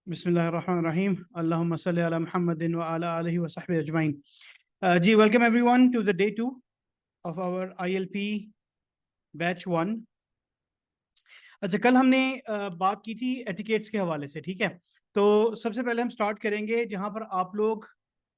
बिस्मिल्लाहिर्रहमानिर्रहीम अल्लाहुम्मा सल्ली अला मुहम्मदिन व अला आलिहि व सहबिहि अजमाइन। जी welcome everyone to the day 2 of our ILP batch 1। अच्छा, कल हमने बात की थी एटिकेट्स के हवाले से, ठीक है। तो सबसे पहले हम स्टार्ट करेंगे जहां पर आप लोग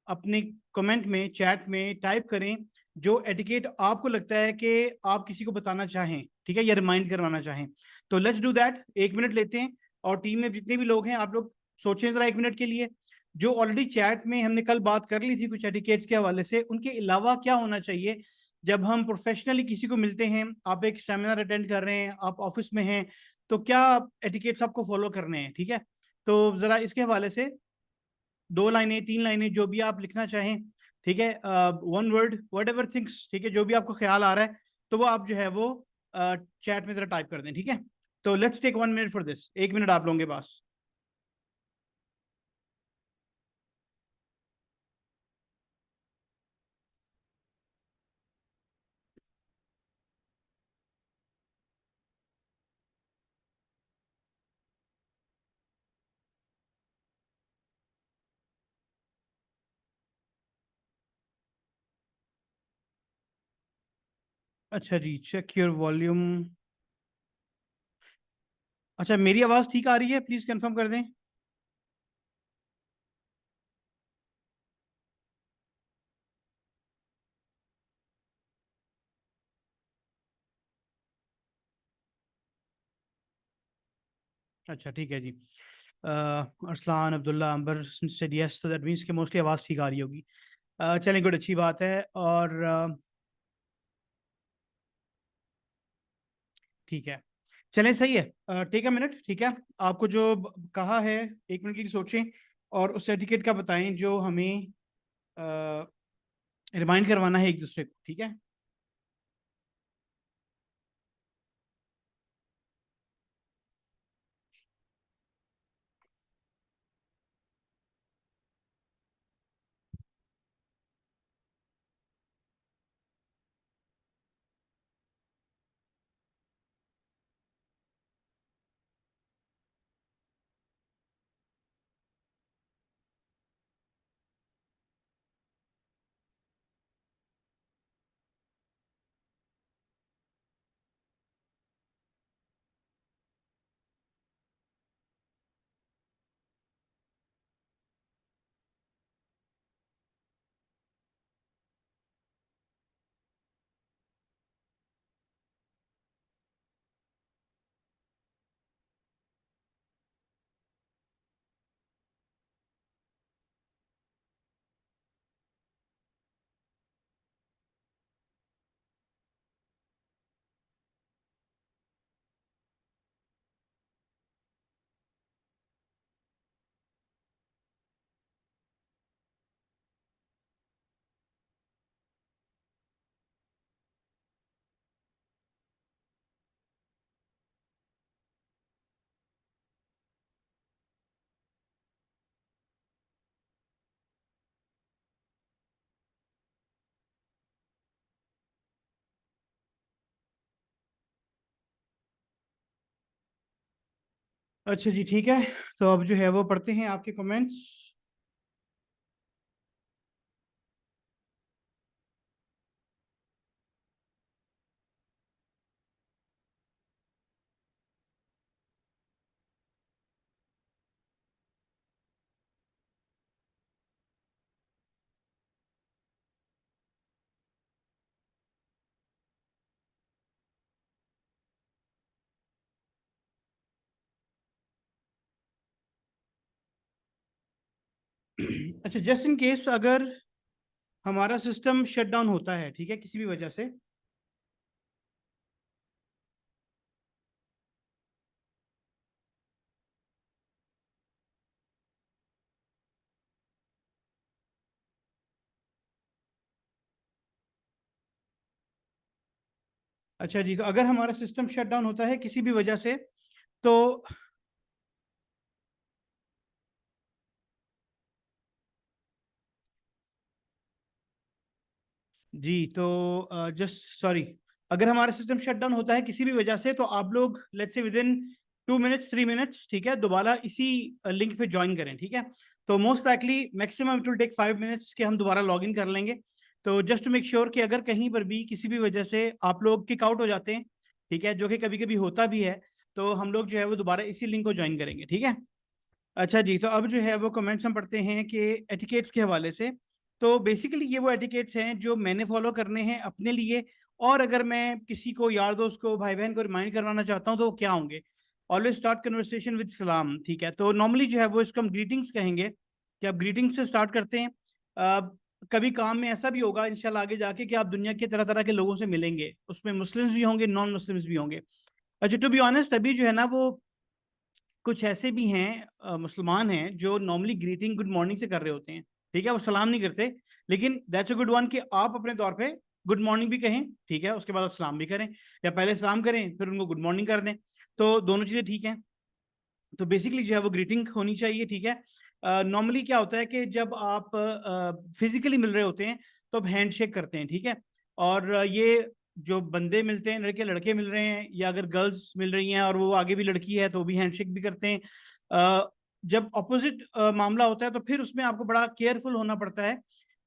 अपने कमेंट में, चैट में टाइप करें जो एटिकेट आपको लगता है कि आप किसी को बताना चाहें, ठीक है, या रिमाइंड करवाना चाहें। तो लेट्स डू दैट। 1 मिनट लेते हैं और टीम में जितने भी लोग हैं आप लोग सोचें जरा 1 मिनट के लिए। जो ऑलरेडी चैट में हमने कल बात कर ली थी कुछ एटिकेट्स के हवाले से, उनके अलावा क्या होना चाहिए जब हम प्रोफेशनली किसी को मिलते हैं। आप एक सेमिनार अटेंड कर रहे हैं, आप ऑफिस में हैं, तो क्या एटिकेट्स आपको फॉलो करने हैं, ठीक है। तो जरा इसके हवाले से 2 लाइनें, 3 लाइनें, जो भी आप लिखना चाहें, ठीक है, 1 वर्ड, वट एवर थिंग्स, ठीक है, जो भी आपको ख्याल आ रहा है तो वो आप जो है वो चैट में जरा टाइप कर दें, ठीक है। तो let's take 1 minute for this. 1 minute आप लोगों के पास। अच्छा जी, चेक योर वॉल्यूम। अच्छा, मेरी आवाज़ ठीक आ रही है? प्लीज़ कंफर्म कर दें। अच्छा, ठीक है जी। अरसलान, अब्दुल्ला, अंबर सेड यस, तो दैट मीन्स कि मोस्टली आवाज़ ठीक आ रही होगी। चलें, गुड, अच्छी बात है। और ठीक है, चलें, सही है। टेक अ मिनट, ठीक है। आपको जो कहा है 1 मिनट के लिए सोचें और उस सर्टिफिकेट का बताएं जो हमें रिमाइंड करवाना है एक दूसरे को, ठीक है। अच्छा जी, ठीक है। तो अब जो है वो पढ़ते हैं आपके कमेंट्स। अच्छा, जस्ट इन केस अगर हमारा सिस्टम शट डाउन होता है, ठीक है, किसी भी वजह से। अच्छा जी, तो अगर हमारा सिस्टम शट डाउन होता है किसी भी वजह से, तो जी, तो जस्ट सॉरी, अगर हमारा सिस्टम शट डाउन होता है किसी भी वजह से, तो आप लोग let's say with in 2 minutes 3 minutes, ठीक है, दोबारा इसी लिंक पे ज्वाइन करें, ठीक है। तो most likely maximum it will take 5 minutes के हम दोबारा लॉग इन कर लेंगे। तो जस्ट टू मेक श्योर कि अगर कहीं पर भी किसी भी वजह से आप लोग किक आउट हो जाते हैं, ठीक है, जो कि कभी कभी होता भी है, तो हम लोग जो है वो दोबारा इसी लिंक को ज्वाइन करेंगे, ठीक है। अच्छा जी, तो अब जो है वो कमेंट्स हम पढ़ते हैं कि एटिकेट्स के हवाले से। तो बेसिकली ये वो एटिकेट्स हैं जो मैंने फॉलो करने हैं अपने लिए, और अगर मैं किसी को, यार दोस्त को, भाई बहन को रिमाइंड करवाना चाहता हूँ तो वो क्या होंगे। ऑलवेज स्टार्ट कन्वर्सेशन विद सलाम, ठीक है। तो नॉर्मली जो है वो इसको हम ग्रीटिंग्स कहेंगे कि आप ग्रीटिंग्स से स्टार्ट करते हैं। कभी काम में ऐसा भी होगा इंशाल्लाह आगे जाके कि आप दुनिया के तरह तरह के लोगों से मिलेंगे, उसमें मुस्लिम्स भी होंगे, नॉन मुस्लिम्स भी होंगे। अच्छा, टू बी ऑनेस्ट अभी जो है ना वो कुछ ऐसे भी हैं मुसलमान हैं जो नॉर्मली ग्रीटिंग गुड मॉर्निंग से कर रहे होते हैं, ठीक है, वो सलाम नहीं करते। लेकिन दैट्स अ गुड वन कि आप अपने तौर पे गुड मॉर्निंग भी कहें, ठीक है, उसके बाद आप सलाम भी करें, या पहले सलाम करें फिर उनको गुड मॉर्निंग कर दें। तो दोनों चीज़ें ठीक हैं। तो बेसिकली जो है वो ग्रीटिंग होनी चाहिए, ठीक है। नॉर्मली क्या होता है कि जब आप फिजिकली मिल रहे होते हैं तो आप हैंड शेक करते हैं, ठीक है। और ये जो बंदे मिलते हैं, लड़के लड़के मिल रहे हैं, या अगर गर्ल्स मिल रही हैं और वो आगे भी लड़की है तो भी हैंडशेक भी करते हैं। जब अपोजिट मामला होता है तो फिर उसमें आपको बड़ा केयरफुल होना पड़ता है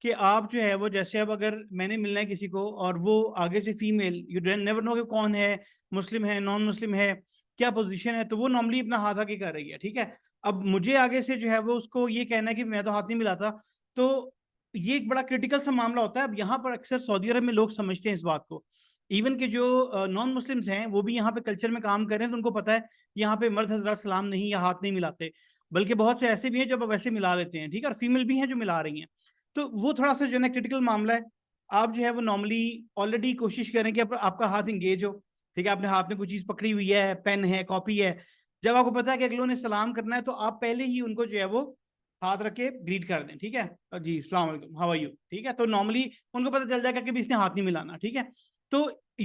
कि आप जो है वो, जैसे अब अगर मैंने मिलना है किसी को और वो आगे से फीमेल, यू नेवर नो कि कौन है, मुस्लिम है, नॉन मुस्लिम है, क्या पोजीशन है, तो वो नॉर्मली अपना हाथ आगे कर रही है, ठीक है। अब मुझे आगे से जो है वो उसको ये कहना है कि मैं तो हाथ नहीं मिलाता, तो ये एक बड़ा क्रिटिकल सा मामला होता है। अब यहाँ पर अक्सर सऊदी अरब में लोग समझते हैं इस बात को, इवन के जो नॉन मुस्लिम्स हैं वो भी यहाँ पे कल्चर में काम कर रहे हैं, तो उनको पता है यहाँ पे मर्द हजरात सलाम नहीं या हाथ नहीं मिलाते, बल्कि बहुत से ऐसे भी हैं जो वैसे मिला लेते हैं, ठीक है, और फीमेल भी हैं जो मिला रही हैं। तो वो थोड़ा सा जो है ना क्रिटिकल मामला है। आप जो है वो नॉर्मली ऑलरेडी कोशिश करें कि आपका हाथ इंगेज हो, ठीक है, अपने हाथ में कोई चीज पकड़ी हुई है, पेन है, कॉपी है। जब आपको पता है कि अगलों ने सलाम करना है तो आप पहले ही उनको जो है वो हाथ रख के ग्रीट कर दें, ठीक है, जी अस्सलाम वालेकुम, हाउ आर यू, ठीक है। तो नॉर्मली उनको पता चल जाएगा कि भी इसने हाथ नहीं मिलाना, ठीक है। तो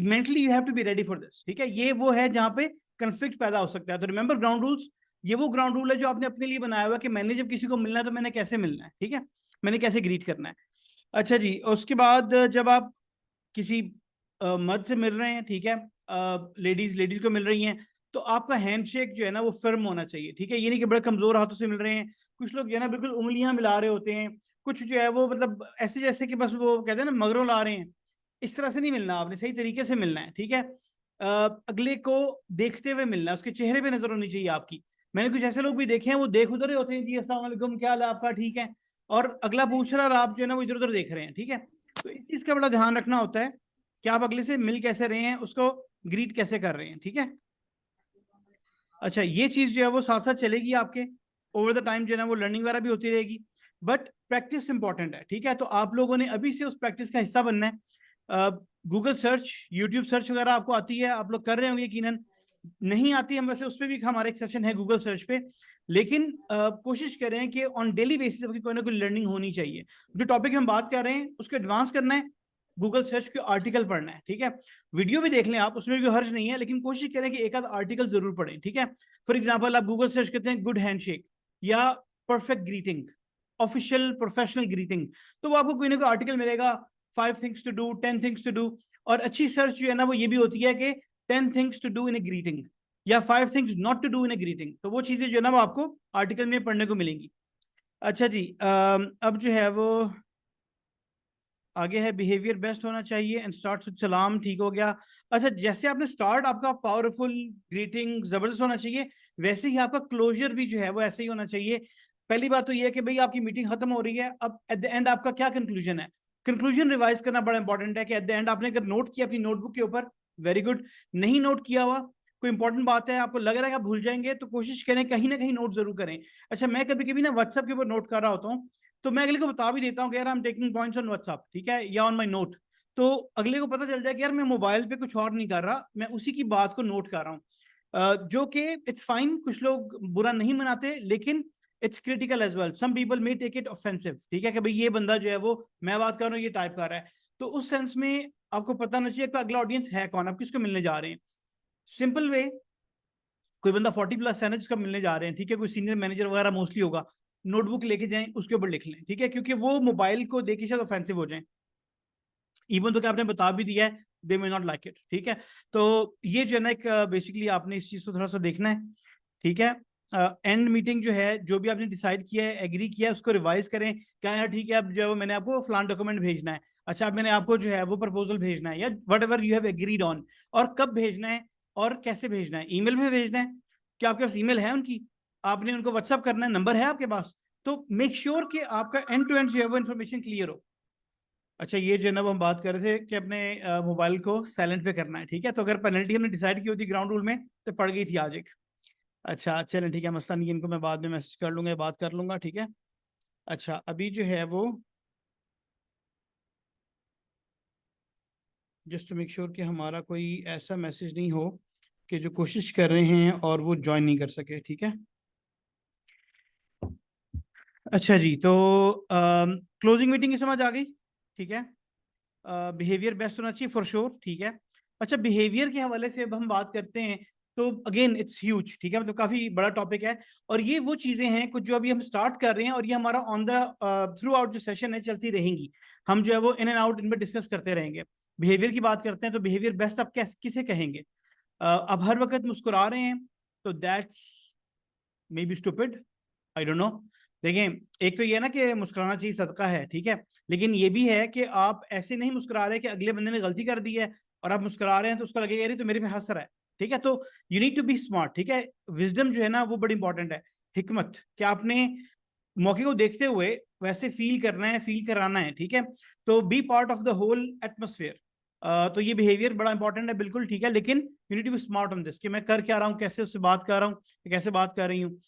mentally you have to be ready for this, ठीक है। ये वो है जहां पे कंफ्लिक्ट पैदा हो सकता है। तो रिमेंबर ग्राउंड रूल्स, ये वो ग्राउंड रूल है जो आपने अपने लिए बनाया हुआ है कि मैंने जब किसी को मिलना है तो मैंने कैसे मिलना है, ठीक है, मैंने कैसे ग्रीट करना है। अच्छा जी, उसके बाद जब आप किसी मर्द से मिल रहे हैं, ठीक है, लेडीज को मिल रही हैं, तो आपका हैंडशेक जो है ना वो फर्म होना चाहिए, ठीक है। ये नहीं कि बड़े कमजोर हाथों से मिल रहे हैं, कुछ लोग जो है ना बिल्कुल उंगलियां मिला रहे होते हैं, कुछ जो है वो मतलब ऐसे जैसे कि बस वो कहते हैं ना मगरों ला रहे हैं। इस तरह से नहीं मिलना, आपने सही तरीके से मिलना है, ठीक है। अगले को देखते हुए मिलना है, उसके चेहरे पे नजर होनी चाहिए आपकी। मैंने कुछ ऐसे लोग भी देखे हैं, वो देख उधर ही होते हैं, जी अस्सलाम वालेकुम, क्या हाल है आपका, ठीक है, और अगला पूछ रहा है और आप जो है ना वो इधर उधर देख रहे हैं, ठीक है। तो इस चीज का बड़ा ध्यान रखना होता है कि आप अगले से मिल कैसे रहे हैं, उसको ग्रीट कैसे कर रहे हैं, ठीक है। अच्छा, ये चीज जो है वो साथ साथ चलेगी आपके ओवर द टाइम, जो है ना वो लर्निंग वगैरह भी होती रहेगी, बट प्रैक्टिस इंपॉर्टेंट है, ठीक है। तो आप लोगों ने अभी से उस प्रैक्टिस का हिस्सा बनना है। गूगल सर्च, यूट्यूब सर्च वगैरह आपको आती है, आप लोग कर रहे होंगे यकीनन। नहीं आती, हम वैसे उस पर भी हमारा एक सेशन है गूगल सर्च पे, लेकिन कोशिश करें कि ऑन डेली बेसिस आपकी कोई ना कोई लर्निंग होनी चाहिए। जो टॉपिक हम बात कर रहे हैं उसको एडवांस करना है, गूगल सर्च के आर्टिकल पढ़ना है, ठीक है। वीडियो भी देख लें आप, उसमें भी हर्ज नहीं है, लेकिन कोशिश करें कि एक आध आर्टिकल जरूर पढ़ें, ठीक है। फॉर एग्जाम्पल आप गूगल सर्च करते हैं गुड हैंडशेक या perfect greeting, official professional greeting, तो वो आपको कोई ना कोई आर्टिकल मिलेगा, 5 things to do, 10 things to do. और अच्छी सर्च जो है ना वो ये भी होती है कि 10 things to do in a greeting या 5 things not to do in a greeting, तो वो चीजें जो है ना वो आपको आर्टिकल में पढ़ने को मिलेंगी। अच्छा जी, अब जो है वो आगे है बिहेवियर बेस्ट होना चाहिए एंड स्टार्ट विद सलाम, ठीक हो गया। अच्छा, जैसे आपने स्टार्ट आपका पावरफुल ग्रीटिंग जबरदस्त होना चाहिए, वैसे ही आपका क्लोजर भी जो है वो ऐसे ही होना चाहिए। पहली बात तो ये है कि भाई आपकी मीटिंग खत्म हो रही है, अब एट द एंड आपका क्या कंक्लूजन है। कंक्लूजन रिवाइज करना बड़ा इंपॉर्टेंट है कि एट द एंड आपने अगर नोट किया अपनी नोटबुक के ऊपर, वेरी गुड। नहीं नोट किया हुआ, कोई इंपॉर्टेंट बात है, आपको लग रहा है कि आप भूल जाएंगे, तो कोशिश करें कहीं ना कहीं नोट जरूर करें। अच्छा, मैं कभी कभी ना व्हाट्सएप के ऊपर नोट कर रहा होता हूँ, तो मैं अगले को बता भी देता हूँ कि यार I am taking points on WhatsApp, ठीक है, या ऑन माय नोट। तो अगले को पता चल जाए कि यार मैं मोबाइल पे कुछ और नहीं कर रहा, मैं उसी की बात को नोट कर रहा हूँ। जो कि इट्स फाइन, कुछ लोग बुरा नहीं मनाते, लेकिन it's critical as well, some people may take it offensive, ठीक है, कि भाई ये बंदा जो है वो, मैं बात कर रहा हूँ ये टाइप कर रहा है। तो उस सेंस में आपको पता होना चाहिए कि अगला ऑडियंस है कौन, आप किसको मिलने जा रहे हैं। सिंपल वे, कोई बंदा 40+ है ना जिसका मिलने जा रहे हैं, ठीक है, कोई सीनियर मैनेजर वगैरह मोस्टली होगा, नोटबुक लेके जाएं, उसके ऊपर लिख लें, ठीक है, क्योंकि वो मोबाइल को देख के शायद ऑफेंसिव हो जाए, इवन तो क्या आपने बता भी दिया है, दे मे नॉट लाइक इट, ठीक है। तो ये जो है ना एक बेसिकली आपने इस चीज को थोड़ा सा देखना है। ठीक है। एंड मीटिंग जो है, जो भी आपने डिसाइड किया है, एग्री किया है, उसको रिवाइज करें। क्या यार ठीक है, अब जो है मैंने आपको फलान डॉक्यूमेंट भेजना है, अच्छा अब मैंने आपको जो है वो प्रपोजल भेजना है, या what ever you have agreed on, और कब भेजना है और कैसे भेजना है। ईमेल में भेजना है, क्या आपके पास ईमेल है उनकी, आपने उनको व्हाट्सअप करना है, नंबर है आपके पास, तो मेक श्योर कि आपका एंड टू एंड जो है वो इन्फॉर्मेशन क्लियर हो। अच्छा, ये जो है ना वो हम बात कर रहे थे कि अपने मोबाइल को साइलेंट पे करना है, ठीक है। तो अगर पेनल्टी हमने डिसाइड की होती ग्राउंड रूल में तो पड़ गई थी आज एक। अच्छा चलें, ठीक है, मसला नहीं, इनको मैं बाद में मैसेज कर लूंगा, बात कर लूंगा, ठीक है। अच्छा अभी जो है वो जस्ट टू मेक श्योर कि हमारा कोई ऐसा मैसेज नहीं हो कि जो कोशिश कर रहे हैं और वो ज्वाइन नहीं कर सके, ठीक है। अच्छा जी, तो क्लोजिंग मीटिंग की समझ आ गई, ठीक है। बिहेवियर बेस्ट होना चाहिए फॉर श्योर, ठीक है। अच्छा, बिहेवियर के हवाले से अब हम बात करते हैं, तो अगेन इट्स ह्यूज, ठीक है, मतलब काफी बड़ा टॉपिक है। और ये वो चीजें हैं कुछ जो अभी हम स्टार्ट कर रहे हैं, और ये हमारा ऑन द थ्रू आउट जो सेशन है चलती रहेंगी। हम जो है वो इन एंड आउट इनमें डिस्कस करते रहेंगे। बिहेवियर की बात करते हैं, तो बिहेवियर बेस्ट आप किसे कहेंगे। अब हर वक्त मुस्कुरा रहे हैं, तो that's may be stupid, I don't know. देखें, एक तो ये ना कि मुस्कुराना चाहिए, सदका है, ठीक है। लेकिन ये भी है कि आप ऐसे नहीं मुस्कुरा रहे कि अगले बंदे ने गलती कर दी है और आप मुस्कुरा रहे हैं तो उसका लगेगा यार तो मेरे पे हंस रहा है, ठीक है। तो you need to be smart, ठीक है। विजडम जो है ना वो बड़ी इंपॉर्टेंट है। हिकमत, कि आपने मौके को देखते हुए वैसे फील करना है, फील कराना है, ठीक है। तो be part of the whole atmosphere. तो ये बिहेवियर बड़ा इंपॉर्टेंट है, बिल्कुल ठीक है। लेकिन you need to be smart on this, कि मैं कर क्या रहा हूँ, कैसे उससे बात कर रहा हूँ, कैसे बात कर रही हूँ।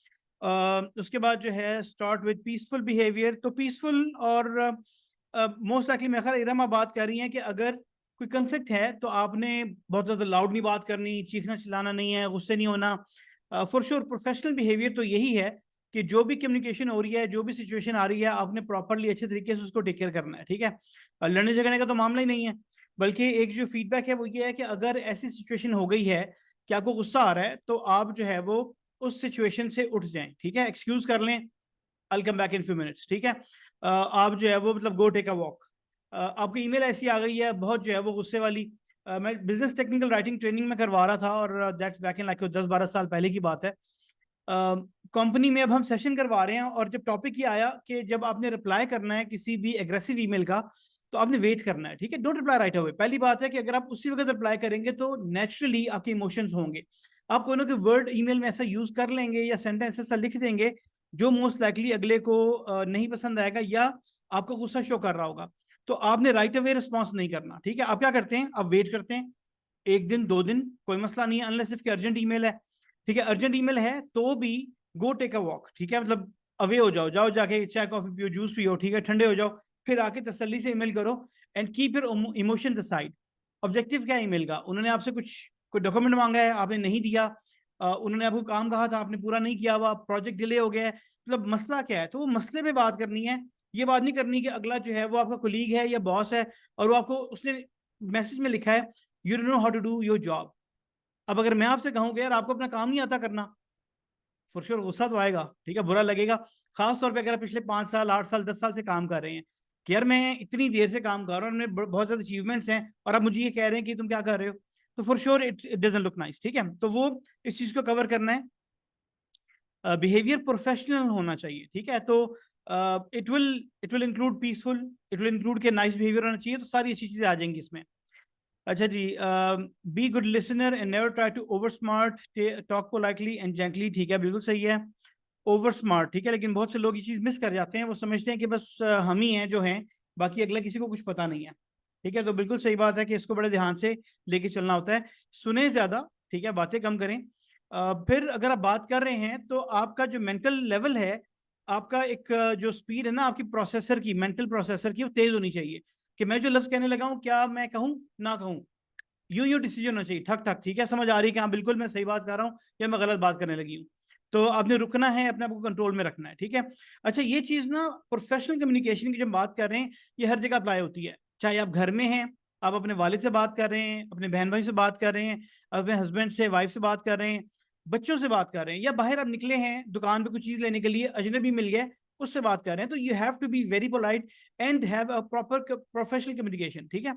उसके बाद जो है स्टार्ट विद पीसफुल बिहेवियर। तो पीसफुल और मोस्ट लाइकली मेरे ख्याल इरम आप बात कर रही हैं कि अगर कोई कंफ्लिक्ट है तो आपने बहुत ज़्यादा लाउड नहीं बात करनी, चीखना चिल्लाना नहीं है, गुस्से नहीं होना। फॉर श्योर प्रोफेशनल बिहेवियर तो यही है कि जो भी कम्युनिकेशन हो रही है, जो भी सिचुएशन आ रही है, आपने प्रॉपरली अच्छे तरीके से उसको टेक केयर करना है, ठीक है। लड़ने झगड़ने का तो मामला ही नहीं है। बल्कि एक जो फीडबैक है वो ये है कि अगर ऐसी सिचुएशन हो गई है कि आपको गुस्सा आ रहा है, तो आप जो है वो उस सिचुएशन से उठ जाएं, ठीक है। एक्सक्यूज कर लें, I come back in few minutes, ठीक है। आप जो है वो मतलब गो टेक अ वॉक। आपकी ईमेल ऐसी आ गई है बहुत जो है वो गुस्से वाली। मैं बिजनेस टेक्निकल राइटिंग ट्रेनिंग में करवा रहा था, और दैट्स बैक इन लाइक 10-12 साल पहले की बात है। कंपनी में अब हम सेशन करवा रहे हैं, और जब टॉपिक ये आया कि जब आपने रिप्लाई करना है किसी भी एग्रेसिव ईमेल का, तो आपने वेट करना है, ठीक है। Don't reply right away. पहली बात है कि अगर आप उसी वक्त रिप्लाई करेंगे तो नेचुरली आपके इमोशंस होंगे, आप कोई ना कोई वर्ड ईमेल में ऐसा यूज कर लेंगे या सेंटेंस ऐसा लिख देंगे जो मोस्ट लाइकली अगले को नहीं पसंद आएगा, या आपको गुस्सा शो कर रहा होगा। तो आपने राइट अवे रिस्पॉन्स नहीं करना, ठीक है। आप क्या करते हैं, आप वेट करते हैं 1 दिन 2 दिन, कोई मसला नहीं है, अनलेस इफ अर्जेंट ईमेल है, ठीक है। अर्जेंट ईमेल है तो भी गो टेक अ वॉक, ठीक है। मतलब अवे हो जाओ, जाओ जाके चाय कॉफी पियो, जूस पियो, ठीक है, ठंडे हो जाओ, फिर आके तसल्ली से ईमेल करो। And keep your emotions aside. Objective क्या है ईमेल का, उन्होंने आपसे कुछ कोई डॉक्यूमेंट मांगा है, आपने नहीं दिया। उन्होंने आपको काम कहा था, आपने पूरा नहीं किया हुआ, प्रोजेक्ट डिले हो गया है, मतलब मसला क्या है, तो वो मसले पे बात करनी है। ये बात नहीं करनी कि अगला जो है वो आपका कोलीग है या बॉस है, और वो आपको उसने मैसेज में लिखा है you don't know how to do your job. अब अगर मैं आपसे कहूँ कि यार आपको अपना काम नहीं आता करना, फॉर श्योर गुस्सा तो आएगा, ठीक है, बुरा लगेगा। खास तौर पे अगर आप पिछले 5 साल 8 साल 10 साल से काम कर रहे हैं, कि यार मैं इतनी देर से काम कर रहा हूँ, मेरे बहुत ज्यादा अचीवमेंट्स हैं, और आप मुझे ये कह रहे हैं कि तुम क्या कर रहे हो, तो for sure it doesn't look nice, ठीक है। तो वो इस चीज को कवर करना है। बिहेवियर प्रोफेशनल होना चाहिए, ठीक है। तो it will include peaceful, it will include के नाइस बिहेवियर होना चाहिए, तो सारी अच्छी चीजें आ जाएंगी इसमें। अच्छा जी, be good listener and never try to over smart, talk politely and gently, ठीक है, बिल्कुल सही है। ओवर स्मार्ट, ठीक है, लेकिन बहुत से लोग ये चीज़ मिस कर जाते हैं, वो समझते हैं कि बस हम ही हैं जो हैं, बाकी अगला किसी को कुछ पता नहीं है, ठीक है। तो बिल्कुल सही बात है कि इसको बड़े ध्यान से लेके चलना होता है। सुने ज़्यादा, ठीक है, बातें कम करें। फिर अगर आप बात कर रहे हैं तो आपका जो मेंटल लेवल है, आपका एक जो स्पीड है ना आपकी प्रोसेसर की, मेंटल प्रोसेसर की, वो तेज़ होनी चाहिए। कि मैं जो लफ्ज़ कहने लगा हूँ, क्या मैं कहूँ ना कहूँ, यूं डिसीजन होना चाहिए, ठक ठक, ठीक है, समझ आ रही है कि हाँ बिल्कुल मैं सही बात कर रहा हूँ या मैं गलत बात करने लगी हूँ। तो आपने रुकना है, अपने आप को कंट्रोल में रखना है, ठीक है। अच्छा, ये चीज ना प्रोफेशनल कम्युनिकेशन की जब बात कर रहे हैं, ये हर जगह अप्लाई होती है। चाहे आप घर में हैं, आप अपने वालिद से बात कर रहे हैं, अपने बहन भाई से बात कर रहे हैं, अपने हस्बैंड से, वाइफ से बात कर रहे हैं, बच्चों से बात कर रहे हैं, या बाहर आप निकले हैं दुकान पे कुछ चीज लेने के लिए, अजनबी मिल गया, उससे बात कर रहे हैं, तो you have to be very polite and have a proper professional communication, ठीक है।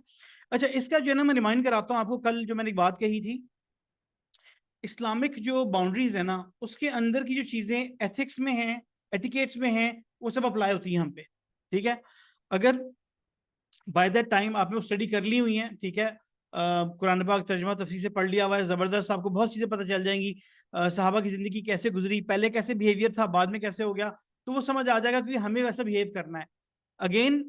अच्छा, इसका जो है ना मैं रिमाइंड कराता हूँ आपको, कल जो मैंने एक बात कही थी इस्लामिक जो बाउंड्रीज है ना, उसके अंदर की जो चीजें एथिक्स में हैं, एटिकेट्स में हैं, वो सब अप्लाई होती हैं हम पे, ठीक है। अगर बाय दैट टाइम आपने वो स्टडी कर ली हुई है, ठीक है, कुरान पाक तर्जुमा तफसीर से पढ़ लिया हुआ है, जबरदस्त, आपको बहुत चीजें पता चल जाएंगी, सहाबा की जिंदगी कैसे गुजरी, पहले कैसे बिहेवियर था, बाद में कैसे हो गया, तो वो समझ आ जाएगा कि हमें वैसा बिहेव करना है। अगेन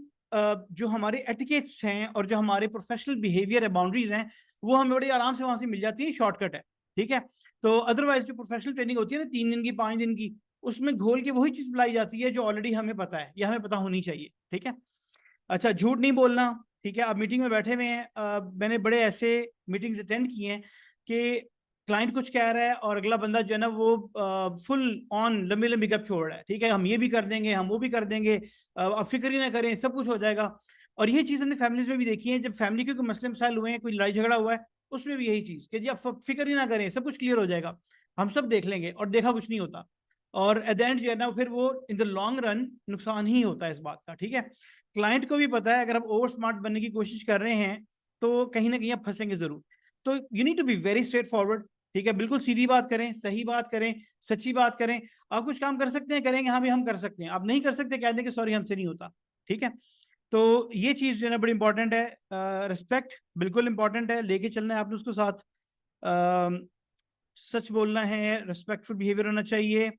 जो हमारे एटिकेट्स हैं और जो हमारे प्रोफेशनल बिहेवियर है, बाउंड्रीज हैं, वो हमें बड़ी आराम से वहां से मिल जाती है, शॉर्टकट है, ठीक है। तो अदरवाइज जो प्रोफेशनल ट्रेनिंग होती है ना 3 दिन की 5 दिन की, उसमें घोल के वही चीज बुलाई जाती है जो ऑलरेडी हमें पता है या हमें पता होनी चाहिए, ठीक है। अच्छा, झूठ नहीं बोलना, ठीक है। आप मीटिंग में बैठे हुए हैं, मैंने बड़े ऐसे मीटिंग्स अटेंड किए हैं कि क्लाइंट कुछ कह रहा है और अगला बंदा जो है ना वो फुल ऑन लंबी लंबी गप छोड़ रहा है, ठीक है, हम ये भी कर देंगे, हम वो भी कर देंगे, आप फिक्र ही ना करें, सब कुछ हो जाएगा। और ये चीज़ हमने फैमिलीज में भी देखी है, जब फैमिली के कोई मसले मसाइल हुए हैं, कोई लड़ाई झगड़ा हुआ है, उसमें भी यही चीज़ कि जी आप फिक्र ही ना करें, सब कुछ क्लियर हो जाएगा, हम सब देख लेंगे, और देखा कुछ नहीं होता। और एट द एंड जो है ना फिर वो इन द लॉन्ग रन नुकसान ही होता है इस बात का, ठीक है। क्लाइंट को भी पता है अगर आप ओवर स्मार्ट बनने की कोशिश कर रहे हैं तो कहीं ना कहीं आप फंसेंगे जरूर। तो you need to be very straightforward, ठीक है, बिल्कुल सीधी बात करें, सही बात करें, सच्ची बात करें। आप कुछ काम कर सकते हैं, करेंगे, हाँ भी हम कर सकते हैं, आप नहीं कर सकते कह दें कि सॉरी हमसे नहीं होता, ठीक है। तो ये चीज जो है ना बड़ी इंपॉर्टेंट है, रिस्पेक्ट बिल्कुल इंपॉर्टेंट है, लेके चलना है आपने उसको साथ, सच बोलना है, रिस्पेक्टफुल बिहेवियर होना चाहिए,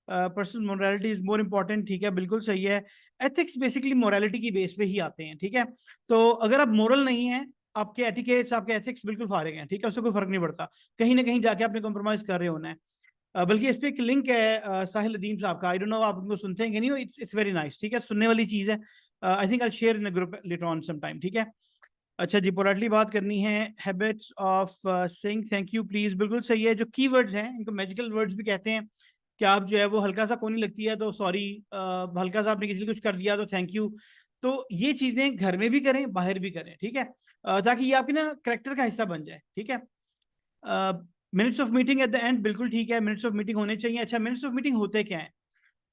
personal morality is more important, ठीक है, बिल्कुल सही है। एथिक्स बेसिकली मोरालिटी की बेस पे ही आते हैं, ठीक है। तो अगर आप मोरल नहीं है, आपके एटिकेट्स, आपके एथिक्स बिल्कुल फारिग हैं, ठीक है, उससे कोई फर्क नहीं पड़ता, कहीं ना कहीं जाके आपने कॉम्प्रोमाइज कर रहे होना है। बल्कि इस पे एक लिंक है साहिल अदीम साहब का, आई डोंट नो आप उनको सुनते हैं कि नहीं, इट्स वेरी नाइस, ठीक है, सुनने वाली चीज है। I think I share in group later on some time, ठीक है। अच्छा जी, पोलाइटली बात करनी है, habits of saying thank you please, बिल्कुल सही है। जो कीवर्ड्स हैं इनको मैजिकल वर्ड्स भी कहते हैं, कि आप जो है वो हल्का सा कोनी लगती है तो सॉरी, हल्का सा आपने किसी ने कुछ कर दिया तो थैंक यू। तो ये चीजें घर में भी करें, बाहर भी करें, ठीक है, ताकि ये आपकी ना करेक्टर का हिस्सा बन जाए, ठीक है। Minutes of meeting at the end, बिल्कुल ठीक है, मिनट्स ऑफ मीटिंग होने चाहिए। अच्छा, मिनट्स ऑफ मीटिंग होते क्या है?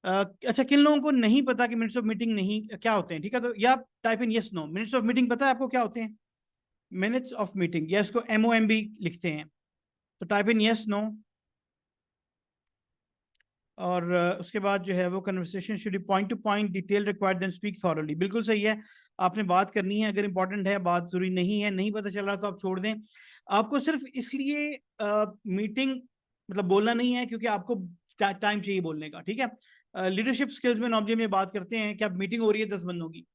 अच्छा, किन लोगों को नहीं पता कि मिनट्स ऑफ मीटिंग नहीं क्या होते हैं, ठीक है, तो या type in yes no, minutes of meeting पता है आपको क्या होते हैं? मिनट्स ऑफ मीटिंग, या इसको MOM भी लिखते हैं, तो टाइप इन यस नो। और उसके बाद जो है वो conversation should be point to point, detail required then speak thoroughly, बिल्कुल सही है, आपने बात करनी है, अगर इंपॉर्टेंट है, बात जरूरी नहीं है, नहीं पता चल रहा तो आप छोड़ दें। आपको सिर्फ इसलिए मीटिंग मतलब बोलना नहीं है क्योंकि आपको टाइम चाहिए बोलने का, ठीक है। लीडरशिप स्किल्स में नॉर्मली में बात करते हैं कि अब मीटिंग हो रही है 10 बंदों की,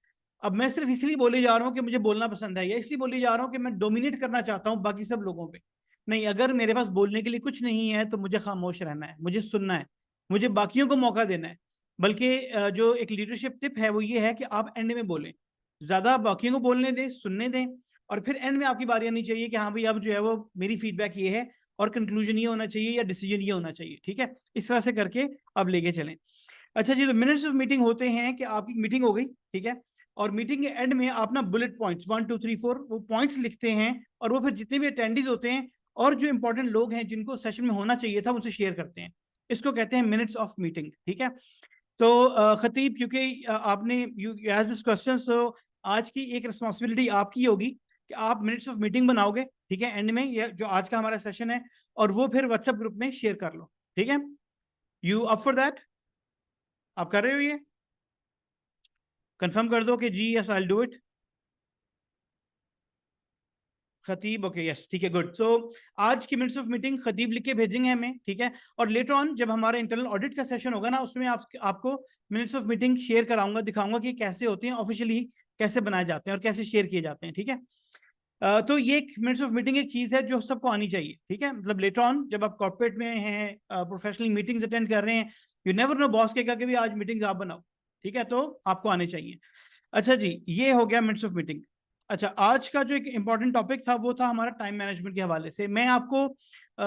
अब मैं सिर्फ इसलिए बोले जा रहा हूँ कि मुझे बोलना पसंद है, या इसलिए बोले जा रहा हूँ कि मैं डोमिनेट करना चाहता हूँ बाकी सब लोगों पे। नहीं, अगर मेरे पास बोलने के लिए कुछ नहीं है तो मुझे खामोश रहना है, मुझे सुनना है, मुझे बाकियों को मौका देना है। बल्कि जो एक लीडरशिप टिप है वो ये है कि आप एंड में बोलें, ज्यादा बाकियों को बोलने दें, सुनने दें, और फिर एंड में आपकी बारी आनी चाहिए कि हाँ भाई अब जो है वो मेरी फीडबैक ये है और कंक्लूजन ये होना चाहिए या डिसीजन ये होना चाहिए, ठीक है, इस तरह से करके अब लेके चलें। अच्छा जी, तो मिनट्स ऑफ मीटिंग होते हैं कि आपकी मीटिंग हो गई, ठीक है, और मीटिंग के एंड में आप ना बुलेट पॉइंट्स 1 2 3 4 वो पॉइंट्स लिखते हैं, और वो फिर जितने भी अटेंडीज होते हैं और जो इंपॉर्टेंट लोग हैं जिनको सेशन में होना चाहिए था उनसे शेयर करते हैं। इसको कहते हैं मिनट्स ऑफ मीटिंग, ठीक है। तो खतीब, क्योंकि आपने यू एज दिस क्वेश्चन, सो आज की एक रिस्पॉन्सिबिलिटी आपकी होगी कि आप मिनट्स ऑफ मीटिंग बनाओगे, ठीक है, एंड में ये जो आज का हमारा सेशन है, और वो फिर व्हाट्सएप ग्रुप में शेयर कर लो, ठीक है। You up for that? आप कर रहे हो ये? कंफर्म कर दो कि जी yes I do it. Khateeb, okay, yes, ठीक है, गुड। सो आज की मिनट्स ऑफ मीटिंग खतीब लिख के भेजेंगे हमें, ठीक है, और लेटर ऑन जब हमारा इंटरनल ऑडिट का सेशन होगा ना उसमें आपको मिनट्स ऑफ मीटिंग शेयर कराऊंगा, दिखाऊंगा कि कैसे होते हैं ऑफिशियली, कैसे बनाए जाते हैं और कैसे शेयर किए जाते हैं, ठीक है। तो ये एक मिनट्स ऑफ मीटिंग एक चीज है जो सबको आनी चाहिए, ठीक है, मतलब लेटर ऑन जब आप कॉर्पोरेट में हैं, प्रोफेशनल मीटिंग्स अटेंड कर रहे हैं, यू नेवर नो बॉस कहेगा कि भी आज मीटिंग आप बनाओ, ठीक है, तो आपको आने चाहिए। अच्छा जी, ये हो गया मिनट्स ऑफ मीटिंग। अच्छा, आज का जो एक इंपॉर्टेंट टॉपिक था वो था हमारा टाइम मैनेजमेंट के हवाले से। मैं आपको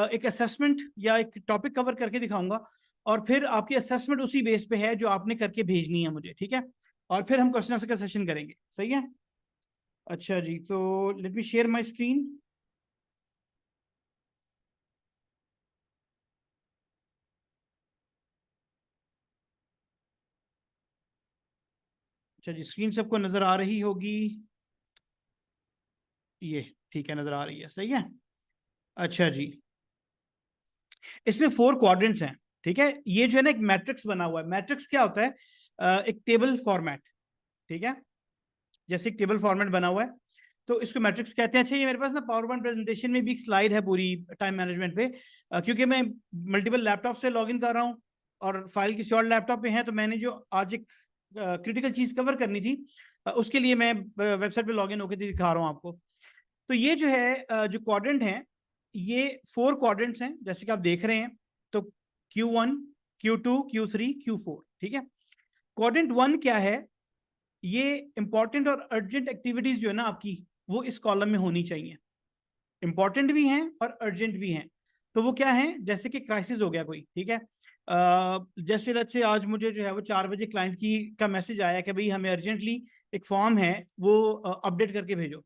एक असेसमेंट या एक टॉपिक कवर करके दिखाऊंगा, और फिर आपकी असेसमेंट उसी बेस पे है जो आपने करके भेजनी है मुझे, ठीक है, और फिर हम क्वेश्चन आंसर का सेशन करेंगे, सही है। अच्छा जी, तो let me share my screen. अच्छा जी, स्क्रीन सबको नजर आ रही होगी, ये ठीक है, नजर आ रही है, सही है। अच्छा जी, इसमें 4 क्वाड्रेंट्स हैं, ठीक है। ये जो है ना एक मैट्रिक्स बना हुआ है। मैट्रिक्स क्या होता है? एक टेबल फॉर्मेट, ठीक है, जैसे एक टेबल फॉर्मेट बना हुआ है तो इसको मैट्रिक्स कहते हैं। अच्छा, ये मेरे पास ना पावर पॉइंट प्रेजेंटेशन में भी एक स्लाइड है पूरी टाइम मैनेजमेंट पे, क्योंकि मैं मल्टीपल लैपटॉप से लॉगिन कर रहा हूँ और फाइल किसी और लैपटॉप पे है, तो मैंने जो आज एक क्रिटिकल चीज कवर करनी थी, उसके लिए मैं वेबसाइट पे लॉगिन होकर दिखा रहा हूँ आपको। तो ये जो है जो क्वाड्रेंट हैं, ये 4 क्वाड्रेंट्स हैं जैसे कि आप देख रहे हैं। तो Q1, Q2, Q3, Q4, ठीक है। क्वाड्रेंट 1 क्या है? ये इंपॉर्टेंट और अर्जेंट एक्टिविटीज जो है ना आपकी, वो इस कॉलम में होनी चाहिए। इंपॉर्टेंट भी हैं और अर्जेंट भी हैं। तो वो क्या है? जैसे कि क्राइसिस हो गया कोई, ठीक है, जैसे लेट्स से आज मुझे जो है वो 4 बजे क्लाइंट की का मैसेज आया कि भाई हमें अर्जेंटली एक फॉर्म है वो अपडेट करके भेजो।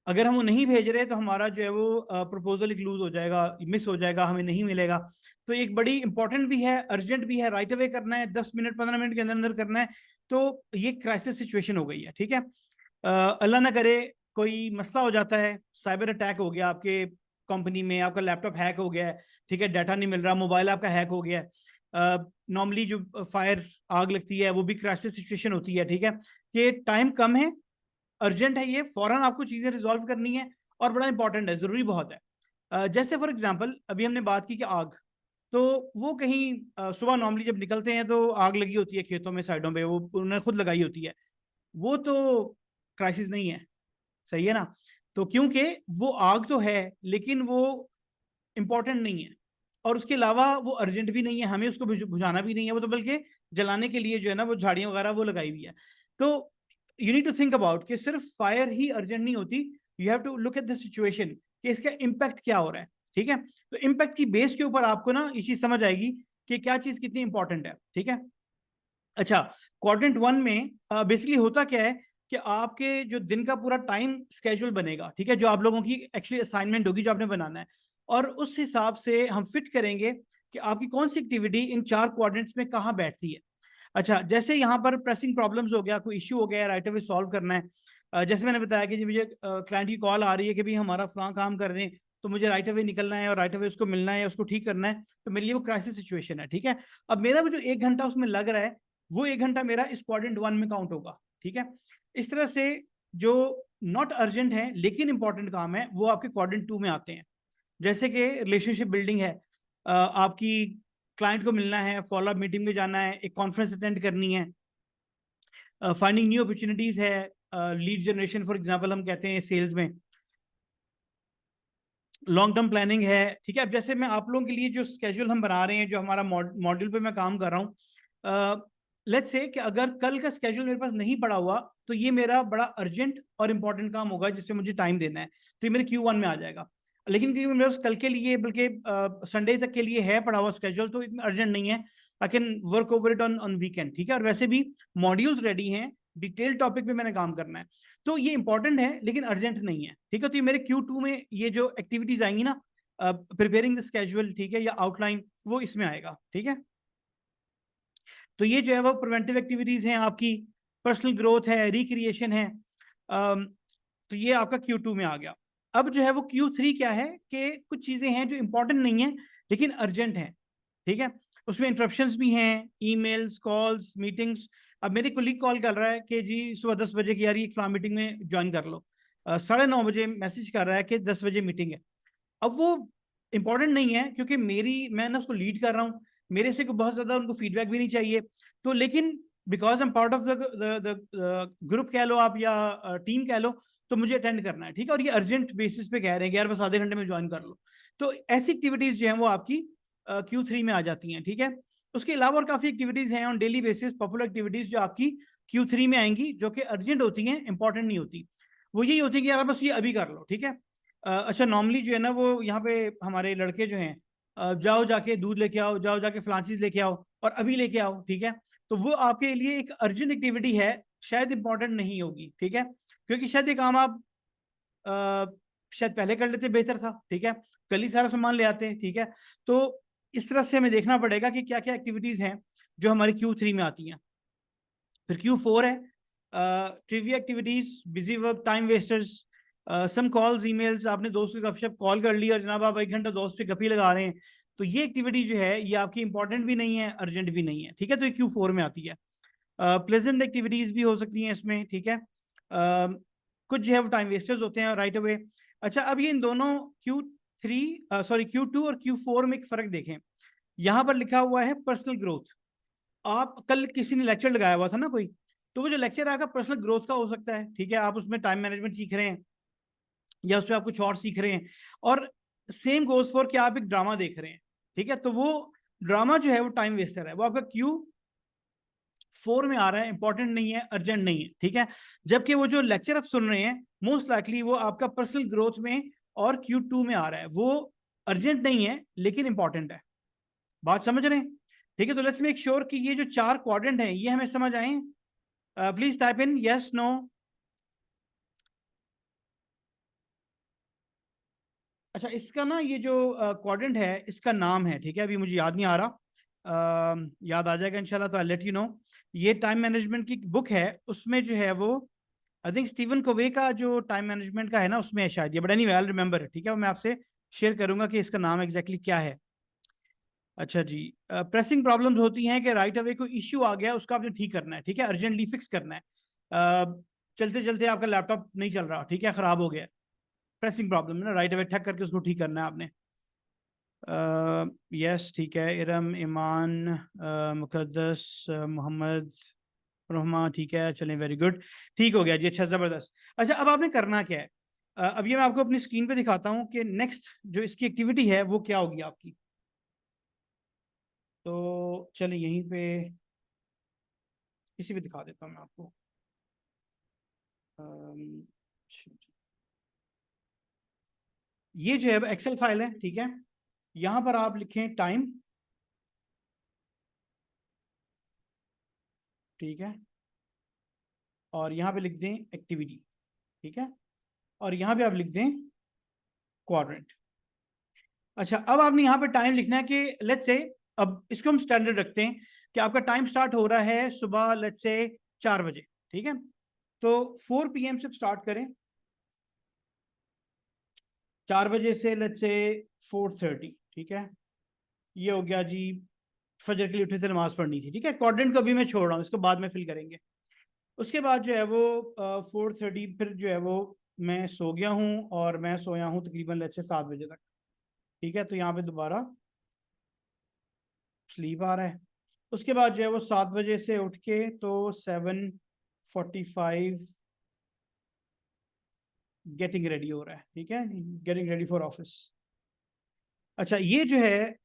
अगर हम वो नहीं भेज रहे तो हमारा जो है वो प्रपोजल एक लूज हो जाएगा, मिस हो जाएगा, हमें नहीं मिलेगा। तो एक बड़ी इंपॉर्टेंट भी है, अर्जेंट भी है, राइट अवे करना है, 10 मिनट 15 मिनट के अंदर अंदर करना है। तो ये क्राइसिस सिचुएशन हो गई है, ठीक है। अल्लाह ना करे कोई मसला हो जाता है, साइबर अटैक हो गया आपके कंपनी में, आपका लैपटॉप हैक हो गया है, ठीक है, डाटा नहीं मिल रहा, मोबाइल आपका हैक हो गया है। नॉर्मली जो फायर आग लगती है वो भी क्राइसिस सिचुएशन होती है, ठीक है, कि टाइम कम है, अर्जेंट है, ये फौरन आपको चीजें रिजॉल्व करनी है और बड़ा इंपॉर्टेंट है, जरूरी बहुत है। जैसे फॉर एग्जांपल अभी हमने बात की कि आग, तो वो कहीं सुबह नॉर्मली जब निकलते हैं तो आग लगी होती है खेतों में, साइडों पे, वो उन्होंने खुद लगाई होती है, वो तो क्राइसिस नहीं है, सही है ना। तो क्योंकि वो आग तो है लेकिन वो इंपॉर्टेंट नहीं है, और उसके अलावा वो अर्जेंट भी नहीं है, हमें उसको बुझाना भी नहीं है, वो तो बल्कि जलाने के लिए जो है ना वो झाड़ियां वगैरह वो लगाई हुई है। तो you need to think about कि सिर्फ फायर ही अर्जेंट नहीं होती, you have to look at the situation कि इसका इम्पैक्ट क्या हो रहा है, ठीक है। तो इम्पैक्ट की बेस के ऊपर आपको ना ये चीज समझ आएगी कि क्या चीज कितनी इंपॉर्टेंट है, ठीक है। अच्छा, क्वाड्रेंट 1 में बेसिकली होता क्या है कि आपके जो दिन का पूरा टाइम स्केड्यूल बनेगा, ठीक है, जो आप लोगों की एक्चुअली असाइनमेंट होगी जो आपने बनाना है, और उस हिसाब से हम फिट करेंगे कि आपकी कौन सी एक्टिविटी इन 4 क्वाड्रेंट्स में कहाँ बैठती है। अच्छा, जैसे यहाँ पर प्रेसिंग प्रॉब्लम्स हो गया, कोई इश्यू हो गया, राइट अवे सॉल्व करना है। जैसे मैंने बताया कि जी मुझे क्लाइंट की कॉल आ रही है कि भाई हमारा फलां काम कर दें, तो मुझे राइट अवे निकलना है और राइट अवे उसको मिलना है या उसको ठीक करना है, तो मेरे लिए वो क्राइसिस सिचुएशन है, ठीक है। अब मेरा वो जो 1 घंटा उसमें लग रहा है, वो 1 घंटा मेरा इस क्वाड्रेंट 1 में काउंट होगा, ठीक है। इस तरह से जो नॉट अर्जेंट है लेकिन इंपॉर्टेंट काम है वो आपके क्वाड्रेंट 2 में आते हैं। जैसे कि रिलेशनशिप बिल्डिंग है, आपकी क्लाइंट को मिलना है, फॉलोअप मीटिंग में जाना है, एक कॉन्फ्रेंस अटेंड करनी है, फाइंडिंग न्यू अपॉर्चुनिटीज है, लीड जनरेशन फॉर एग्जांपल हम कहते हैं सेल्स में, लॉन्ग टर्म प्लानिंग है, ठीक है। अब जैसे मैं आप लोगों के लिए जो स्केड्यूल हम बना रहे हैं, जो हमारा मॉड्यूल पे मैं काम कर रहा हूँ, लेट्स से कि अगर कल का स्केड्यूल मेरे पास नहीं पड़ा हुआ तो ये मेरा बड़ा अर्जेंट और इंपॉर्टेंट काम होगा जिसपे मुझे टाइम देना है, तो ये मेरे Q1 में आ जाएगा। लेकिन क्योंकि मेरे पास कल के लिए बल्कि संडे तक के लिए है पड़ा हुआ स्केड्यूल, तो इतना अर्जेंट नहीं है, I can work over it on weekend, ठीक है। और वैसे भी मॉड्यूल्स रेडी हैं, डिटेल टॉपिक पे मैंने काम करना है, तो ये इंपॉर्टेंट है लेकिन अर्जेंट नहीं है, ठीक है। तो ये मेरे Q2 में ये जो एक्टिविटीज आएंगी ना, प्रिपेयरिंग द स्केड्यूल, ठीक है, या आउटलाइन, वो इसमें आएगा, ठीक है। तो ये जो है वो प्रिवेंटिव एक्टिविटीज हैं आपकी, पर्सनल ग्रोथ है, रिक्रिएशन है, तो ये आपका Q2 में आ गया। अब जो है वो Q3 क्या है कि कुछ चीजें हैं जो इंपॉर्टेंट नहीं है लेकिन अर्जेंट हैं, ठीक है। उसमें इंटरप्शंस भी हैं, ईमेल्स, कॉल्स, मीटिंग्स। अब मेरे कोलीग कॉल कर रहा है कि जी सुबह 10 बजे की यार एक मीटिंग में ज्वाइन कर लो, 9:30 बजे मैसेज कर रहा है कि 10 बजे मीटिंग है। अब वो इंपॉर्टेंट नहीं है क्योंकि मैं ना उसको लीड कर रहा हूँ, मेरे से बहुत ज्यादा उनको फीडबैक भी नहीं चाहिए, तो लेकिन because I am part of the group कह लो आप या टीम कह लो, तो मुझे अटेंड करना है, ठीक है। और ये अर्जेंट बेसिस पे कह रहे हैं कि यार बस आधे घंटे में ज्वाइन कर लो, तो ऐसी एक्टिविटीज जो है वो आपकी Q3 में आ जाती हैं, ठीक है। उसके अलावा और काफी एक्टिविटीज हैं on daily basis, popular activities जो आपकी Q3 में आएंगी, जो कि अर्जेंट होती हैं, इंपॉर्टेंट नहीं होती। वो यही होती है कि यार बस ये अभी कर लो, ठीक है। अच्छा, नॉर्मली जो है ना वो यहाँ पे हमारे लड़के जो हैं, जाओ जाके दूध लेके आओ, जाओ जाके फलां चीज लेके आओ और अभी लेके आओ, ठीक है। तो वो आपके लिए एक अर्जेंट एक्टिविटी है, शायद इंपॉर्टेंट नहीं होगी, ठीक है, क्योंकि शायद ये काम आप शायद पहले कर लेते बेहतर था, ठीक है, कल ही सारा सामान ले आते, ठीक है। तो इस तरह से हमें देखना पड़ेगा कि क्या क्या एक्टिविटीज हैं जो हमारी Q3 में आती हैं। फिर Q4 है trivia activities, busy work, time wasters, some calls, emails, आपने दोस्त की गपशप कॉल कर ली और जनाब आप 1 घंटा दोस्त पे गपी लगा रहे हैं, तो ये एक्टिविटी जो है ये आपकी इंपॉर्टेंट भी नहीं है, अर्जेंट भी नहीं है, ठीक है, तो ये Q4 में आती है। प्लेजेंट एक्टिविटीज भी हो सकती हैं इसमें, ठीक है। कुछ जो है वो टाइम वेस्टर्स होते हैं राइट अवे। अच्छा, अब ये इन दोनों Q2 और Q4 में एक फर्क देखें। यहाँ पर लिखा हुआ है पर्सनल ग्रोथ। आप कल किसी ने लेक्चर लगाया हुआ था ना कोई, तो वो जो लेक्चर आएगा पर्सनल ग्रोथ का हो सकता है, ठीक है, आप उसमें टाइम मैनेजमेंट सीख रहे हैं या उसमें आप कुछ और सीख रहे हैं, और सेम गोज फॉर कि आप एक ड्रामा देख रहे हैं, ठीक है, तो वो ड्रामा जो है वो टाइम वेस्टर है, वो आपका Q4 में आ रहा है, इंपॉर्टेंट नहीं है, अर्जेंट नहीं है, ठीक है। जबकि वो जो लेक्चर आप सुन रहे हैं मोस्ट लाइकली वो आपका पर्सनल ग्रोथ में और Q2 में आ रहा है, वो अर्जेंट नहीं है लेकिन इंपॉर्टेंट है। बात समझ रहे हैं? ठीक है, तो लेट्स मेक श्योर कि ये जो 4 क्वाड्रेंट हैं ये हमें समझ आए। Please type in yes no. अच्छा, इसका ना ये जो क्वाड्रेंट है इसका नाम है, ठीक है, अभी मुझे याद नहीं आ रहा, याद आ जाएगा इंशाल्लाह, तो आई लेट यू नो। ये टाइम मैनेजमेंट की बुक है, उसमें जो है वो आई थिंक स्टीवन कोवे का जो टाइम मैनेजमेंट का है ना उसमें है शायद ये, बट एनीवे आई रिमेंबर, ठीक है, वो मैं आपसे शेयर करूंगा कि इसका नाम एग्जैक्टली क्या है। अच्छा जी, प्रेसिंग प्रॉब्लम्स होती हैं कि राइट अवे कोई इश्यू आ गया उसका आपने ठीक करना है, ठीक है, अर्जेंटली फिक्स करना है। चलते चलते आपका लैपटॉप नहीं चल रहा, ठीक है, खराब हो गया, प्रेसिंग प्रॉब्लम है ना, राइट अवे ठक करके उसको ठीक करना है आपने। यस, ठीक है, इरम, ईमान, मुकद्दस, मोहम्मद, रहमा, ठीक है, चलें, वेरी गुड, ठीक हो गया जी, अच्छा, ज़बरदस्त। अच्छा, अब आपने करना क्या है? अब ये मैं आपको अपनी स्क्रीन पे दिखाता हूँ कि नेक्स्ट जो इसकी एक्टिविटी है वो क्या होगी आपकी। तो चलिए यहीं पे इसी पे दिखा देता हूँ मैं आपको। अम, ये जो है एक्सेल फाइल है, ठीक है, यहाँ पर आप लिखें टाइम, ठीक है, और यहाँ पे लिख दें एक्टिविटी, ठीक है, और यहाँ पे आप लिख दें क्वाड्रेंट। अच्छा, अब आपने यहाँ पे टाइम लिखना है कि लेट्स से, अब इसको हम स्टैंडर्ड रखते हैं कि आपका टाइम स्टार्ट हो रहा है सुबह लेट्स से 4 बजे, ठीक है, तो 4 PM से स्टार्ट करें, 4 बजे से लेट्स से 4:30, ठीक है, ये हो गया जी, फजर के लिए उठे थे, नमाज पढ़नी थी, ठीक है, क्वाड्रेंट को अभी मैं छोड़ रहा हूँ, इसको बाद में फिल करेंगे। उसके बाद जो है वो 4:30 फिर जो है वो मैं सो गया हूँ, और मैं सोया हूँ तकरीबन लेट्स से 7 बजे तक, ठीक है, तो यहाँ पे दोबारा स्लीप आ रहा है। उसके बाद जो है वो 7 बजे से उठ के तो 7:45 गेटिंग रेडी हो रहा है, ठीक है, गेटिंग रेडी फॉर ऑफिस। अच्छा, ये जो है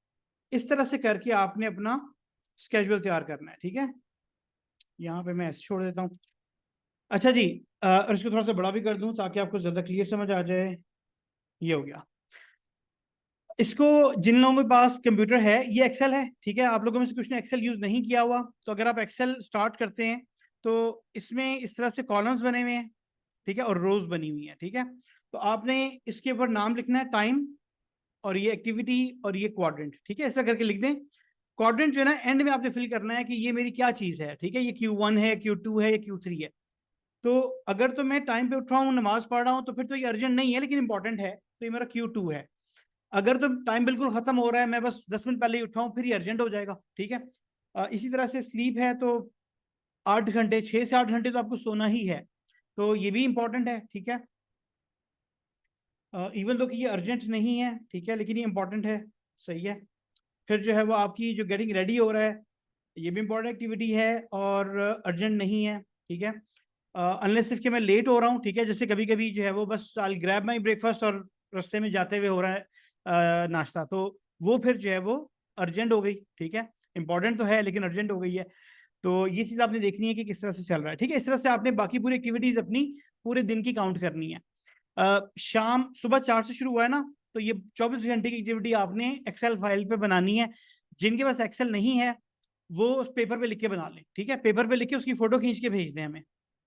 इस तरह से करके आपने अपना स्केड्यूल तैयार करना है, ठीक है, यहाँ पे मैं ऐसे छोड़ देता हूँ। अच्छा जी, और इसको थोड़ा सा बड़ा भी कर दूं ताकि आपको ज्यादा क्लियर समझ आ जाए। ये हो गया। इसको जिन लोगों के पास कंप्यूटर है, ये एक्सेल है, ठीक है, आप लोगों में से कुछ ने एक्सेल यूज नहीं किया हुआ, तो अगर आप एक्सेल स्टार्ट करते हैं तो इसमें इस तरह से कॉलम्स बने हुए हैं, ठीक है, और रोज बनी हुई है, ठीक है, तो आपने इसके ऊपर नाम लिखना है टाइम, और ये एक्टिविटी, और ये क्वाड्रेंट, ठीक है, ऐसा करके लिख दें। क्वाड्रेंट जो है ना एंड में आपने फिल करना है कि ये मेरी क्या चीज है, ठीक है, ये Q1 है, Q2 है, या Q3 है। तो अगर तो मैं टाइम पे उठ रहा हूँ, नमाज पढ़ रहा हूँ, तो फिर तो ये अर्जेंट नहीं है लेकिन इंपॉर्टेंट है, तो ये मेरा Q2 है। अगर तो टाइम बिल्कुल खत्म हो रहा है, मैं बस 10 मिनट पहले ही उठा हूँ, फिर ये अर्जेंट हो जाएगा, ठीक है। इसी तरह से स्लीप है, तो 8 घंटे, 6 से 8 घंटे तो आपको सोना ही है, तो ये भी इंपॉर्टेंट है, ठीक है, इवन दो कि ये अर्जेंट नहीं है, ठीक है, लेकिन ये इंपॉर्टेंट है, सही है। फिर जो है वो आपकी जो गेटिंग रेडी हो रहा है, ये भी इंपॉर्टेंट एक्टिविटी है और अर्जेंट नहीं है, ठीक है, अनलेस सिर्फ कि मैं लेट हो रहा हूँ, ठीक है, जैसे कभी कभी जो है वो बस आई ग्रैब माई ब्रेकफास्ट और रास्ते में जाते हुए हो रहा है नाश्ता, तो वो फिर जो है वो अर्जेंट हो गई, ठीक है, इंपॉर्टेंट तो है लेकिन अर्जेंट हो गई है। तो ये चीज़ आपने देखनी है कि किस तरह से चल रहा है, ठीक है, इस तरह से आपने बाकी पूरी एक्टिविटीज अपनी पूरे दिन की काउंट करनी है। शाम सुबह 4 से शुरू हुआ है ना, तो ये 24 घंटे की एक्टिविटी आपने एक्सेल फाइल पे बनानी है। जिनके पास एक्सेल नहीं है वो उस पेपर पे लिख के बना लें, ठीक है, पेपर पे लिख के उसकी फोटो खींच के भेज दें हमें,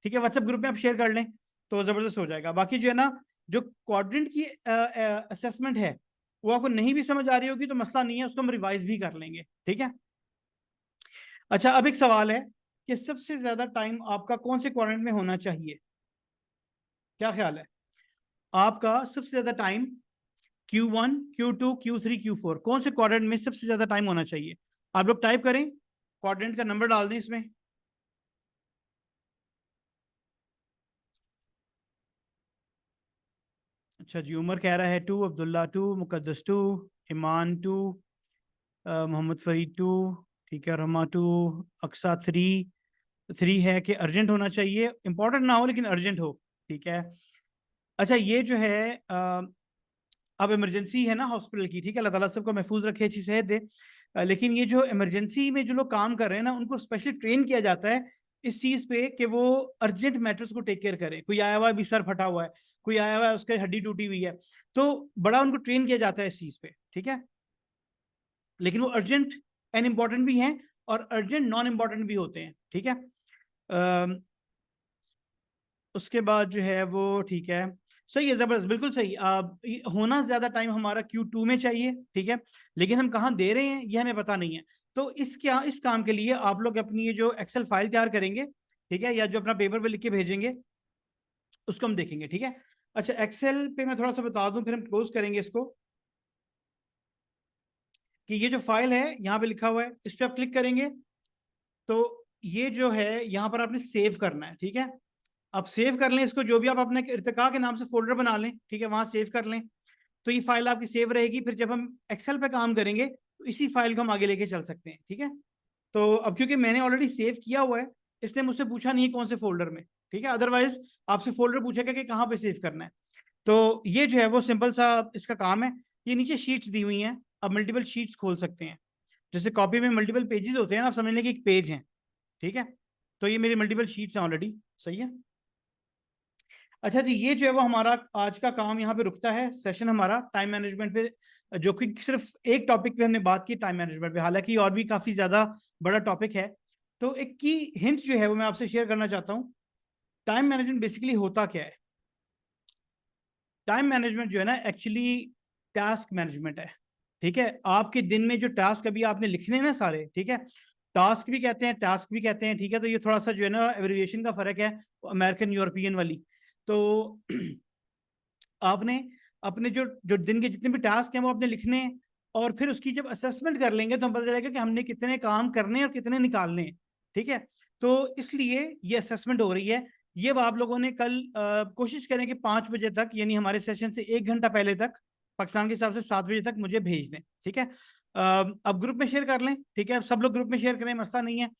ठीक है, व्हाट्सएप ग्रुप में आप शेयर कर लें तो जबरदस्त हो जाएगा। बाकी जो है ना, जो क्वाड्रेंट की असेसमेंट है वो आपको नहीं भी समझ आ रही होगी तो मसला नहीं है, उसको हम रिवाइज भी कर लेंगे, ठीक है। अच्छा, अब एक सवाल है कि सबसे ज्यादा टाइम आपका कौन से क्वाड्रेंट में होना चाहिए? क्या ख्याल है आपका सबसे ज्यादा time Q1, Q2, Q3, Q4 कौन से क्वाड्रेंट में सबसे ज्यादा टाइम होना चाहिए? आप लोग टाइप करें, क्वाड्रेंट का नंबर डाल दें इसमें। अच्छा जी, उमर कह रहा है 2, अब्दुल्ला 2, मुकद्दस 2, ईमान 2, मोहम्मद फरीद 2, ठीक है, रमा 2, अक्सा 3 है कि अर्जेंट होना चाहिए, इंपॉर्टेंट ना हो लेकिन अर्जेंट हो, ठीक है। अच्छा ये जो है अब इमरजेंसी है ना हॉस्पिटल की, ठीक है, अल्लाह ताला सबको महफूज रखे, अच्छी सेहत दे। लेकिन ये जो इमरजेंसी में जो लोग काम कर रहे हैं ना, उनको स्पेशली ट्रेन किया जाता है इस चीज पे कि वो अर्जेंट मैटर्स को टेक केयर करें। कोई आया हुआ है भी सर फटा हुआ है, कोई आया हुआ है उसके हड्डी टूटी हुई है, तो बड़ा उनको ट्रेन किया जाता है इस चीज पे, ठीक है। लेकिन वो अर्जेंट एंड इम्पॉर्टेंट भी हैं और अर्जेंट नॉन इम्पॉर्टेंट भी होते हैं, ठीक है। उसके बाद जो है वो ठीक है, सही है, जबरदस्त, बिल्कुल सही। होना ज्यादा टाइम हमारा Q2 में चाहिए, ठीक है, लेकिन हम कहाँ दे रहे हैं ये हमें पता नहीं है। तो इस काम के लिए आप लोग अपनी ये जो एक्सेल फाइल तैयार करेंगे, ठीक है, या जो अपना पेपर पे लिख के भेजेंगे उसको हम देखेंगे, ठीक है। अच्छा एक्सेल पे मैं थोड़ा सा बता दूं, फिर हम क्लोज करेंगे इसको, कि ये जो फाइल है यहाँ पे लिखा हुआ है, इस पर आप क्लिक करेंगे तो ये जो है यहाँ पर आपने सेव करना है, ठीक है। आप सेव कर लें इसको, जो भी आप अपने इर्तिका के नाम से फोल्डर बना लें, ठीक है, वहां सेव कर लें, तो ये फाइल आपकी सेव रहेगी। फिर जब हम एक्सेल पे काम करेंगे तो इसी फाइल को हम आगे लेके चल सकते हैं, ठीक है। तो अब क्योंकि मैंने ऑलरेडी सेव किया हुआ है, इसने मुझसे पूछा नहीं है कौन से फोल्डर में, ठीक है, अदरवाइज आपसे फोल्डर पूछेगा कि कहाँ पे सेव करना है। तो ये जो है वो सिंपल सा इसका काम है। ये नीचे शीट्स दी हुई हैं, आप मल्टीपल शीट्स खोल सकते हैं, जैसे कॉपी में मल्टीपल पेजेस होते हैं ना, आप समझ लें कि एक पेज है, ठीक है। तो ये मेरी मल्टीपल शीट्स हैं ऑलरेडी, सही है। अच्छा जी, ये जो है वो हमारा आज का काम यहाँ पे रुकता है, सेशन हमारा टाइम मैनेजमेंट पे, जो कि सिर्फ एक टॉपिक पे हमने बात की टाइम मैनेजमेंट पे, हालांकि और भी काफी ज्यादा बड़ा टॉपिक है। तो एक की हिंट जो है वो मैं आपसे शेयर करना चाहता हूँ। टाइम मैनेजमेंट बेसिकली होता क्या है? टाइम मैनेजमेंट जो है ना एक्चुअली टास्क मैनेजमेंट है, ठीक है। आपके दिन में जो टास्क अभी आपने लिखने हैं ना सारे, ठीक है, टास्क भी कहते हैं टास्क भी कहते हैं, ठीक है। तो ये थोड़ा सा जो है ना एब्रिविएशन का फर्क है अमेरिकन यूरोपियन वाली। तो आपने अपने जो जो दिन के जितने भी टास्क हैं वो आपने लिखने हैं, और फिर उसकी जब असेसमेंट कर लेंगे तो हम पता चलेगा कि हमने कितने काम करने हैं और कितने निकालने हैं, ठीक है। तो इसलिए ये असेसमेंट हो रही है। ये आप लोगों ने कल कोशिश करें कि 5 बजे तक, यानी हमारे सेशन से 1 घंटा पहले तक, पाकिस्तान के हिसाब से 7 बजे तक मुझे भेज दें, ठीक है। अब ग्रुप में शेयर कर लें, ठीक है, सब लोग ग्रुप में शेयर करें, मसला नहीं है।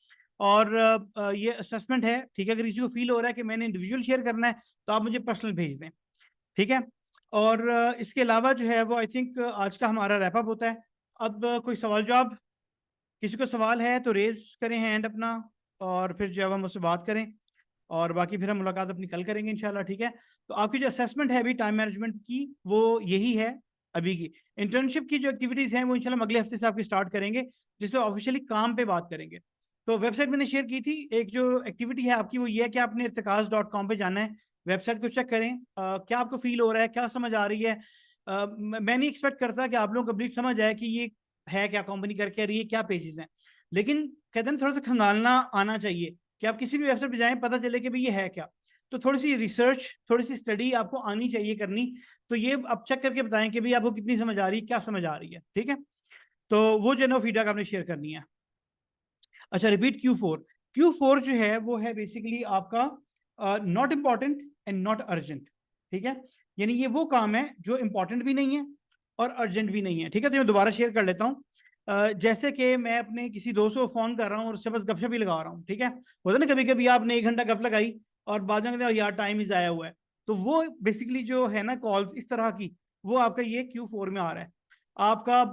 और ये असेसमेंट है, ठीक है, अगर किसी को फील हो रहा है कि मैंने इंडिविजुअल शेयर करना है तो आप मुझे पर्सनल भेज दें, ठीक है। और इसके अलावा जो है वो आई थिंक आज का हमारा रैपअप होता है। अब कोई सवाल जवाब, किसी को सवाल है तो रेज करें हैंड अपना, और फिर जो है हम उससे बात करें, और बाकी फिर हम मुलाकात अपनी कल करेंगे इंशाल्लाह, ठीक है। तो आपकी जो असेसमेंट है अभी टाइम मैनेजमेंट की वो यही है अभी की। इंटर्नशिप की जो एक्टिविटीज हैं वो इंशाल्लाह हम अगले हफ्ते से आपकी स्टार्ट करेंगे, जिससे ऑफिशियली काम पे बात करेंगे। तो वेबसाइट मैंने शेयर की थी, एक जो एक्टिविटी है आपकी वो ये है कि आपने irtikas.com पे जाना है, वेबसाइट को चेक करें, क्या आपको फील हो रहा है, क्या समझ आ रही है। मैं नहीं एक्सपेक्ट करता कि आप लोग कंप्लीट समझ आए कि ये है क्या, कंपनी करके रही है, क्या पेजेस हैं, लेकिन कहते हैं थोड़ा सा खंगालना आना चाहिए कि आप किसी भी वेबसाइट पे जाएं, पता चले कि भाई ये है क्या। तो थोड़ी सी रिसर्च, थोड़ी सी स्टडी आपको आनी चाहिए करनी। तो ये आप चेक करके बताएं कि भाई आपको कितनी समझ आ रही है, क्या समझ आ रही है, ठीक है। तो वो जो है ना फीडबैक आपने शेयर करनी है। अच्छा रिपीट Q4 जो है वो है बेसिकली आपका not important and not urgent, ठीक है। यानी ये वो काम है जो इंपॉर्टेंट भी नहीं है और अर्जेंट भी नहीं है, ठीक है। तो मैं दोबारा शेयर कर लेता हूँ। जैसे कि मैं अपने किसी दोस्त को फोन कर रहा हूँ और उससे बस गपशप ही लगा रहा हूँ, ठीक है। होता ना कभी कभी आपने 1 घंटा गप लगाई और बाद में कहते हैं यार टाइम ही आया हुआ है। तो वो बेसिकली जो है ना कॉल्स इस तरह की, वो आपका ये Q4 में आ रहा है। आपका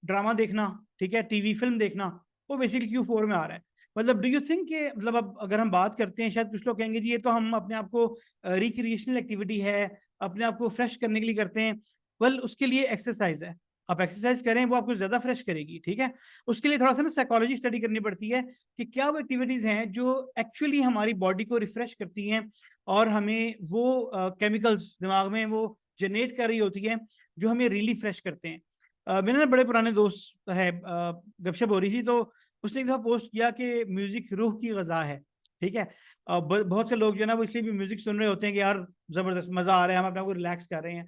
ड्रामा देखना, ठीक है, टीवी फिल्म देखना, वो बेसिकली Q4 में आ रहा है। मतलब डू यू थिंक कि मतलब अब अगर हम बात करते हैं, शायद कुछ लोग कहेंगे जी ये तो हम अपने आप को रिक्रिएशनल एक्टिविटी है, अपने आप को फ्रेश करने के लिए करते हैं। वेल उसके लिए एक्सरसाइज है, आप एक्सरसाइज करें वो आपको ज्यादा फ्रेश करेगी, ठीक है। उसके लिए थोड़ा सा ना साइकोलॉजी स्टडी करनी पड़ती है कि क्या वो एक्टिविटीज हैं जो एक्चुअली हमारी बॉडी को रिफ्रेश करती हैं और हमें वो केमिकल्स दिमाग में वो जनरेट कर रही होती है जो हमें रियली फ्रेश करते हैं। मेरे ना बड़े पुराने दोस्त है, गपशप हो रही थी, तो उसने एक दफा पोस्ट किया कि म्यूजिक रूह की गजा है, ठीक है। बहुत से लोग जो है ना वो इसलिए भी म्यूजिक सुन रहे होते हैं कि यार जबरदस्त मजा आ रहा है, हम अपने आप को रिलैक्स कर रहे हैं।